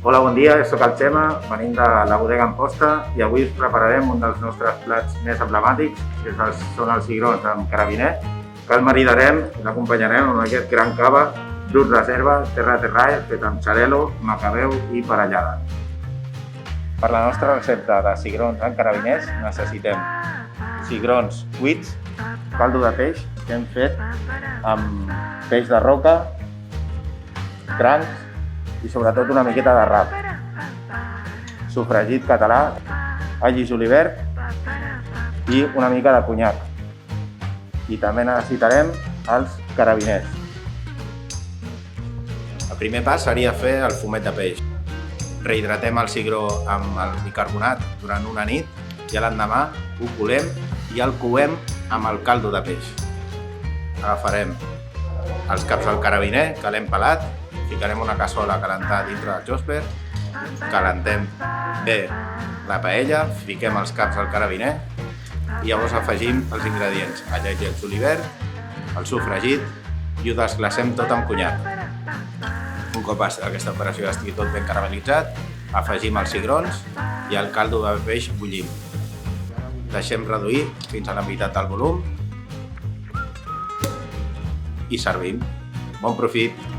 Hola, bon dia, soc el Xema, venim de la bodega Amposta i avui us prepararem un dels nostres plats més emblemàtics, que són els cigrons amb carabiner, que el maridarem i l'acompanyarem amb aquest gran cava d'Urs Reserva, Terra Terrae, fet amb xarel·lo, macabeu i parellada. Per la nostra recepta de cigrons amb carabiners necessitem cigrons cuits, caldo de peix que hem fet amb peix de roca, crancs i sobretot una miqueta de rap, sofregit català, alli julivert i una mica de conyac. I també necessitarem els carabiners. El primer pas seria fer el fumet de peix. Rehidratem el cigró amb el bicarbonat durant una nit i a l'endemà ho colem i el coem amb el caldo de peix. Agafarem els caps del carabiner que l'hem pelat, ficarem una cassola a calentar dintre del josper, calentem bé la paella, fiquem els caps del carabiner i llavors afegim els ingredients, all i el julivert, el sofregit i ho desglacem tot amb conyac. Un cop aquesta operació estigui tot ben caramelitzat, afegim els cigrons i el caldo de peix bullim. Deixem reduir fins a la meitat del volum i servim. Bon profit!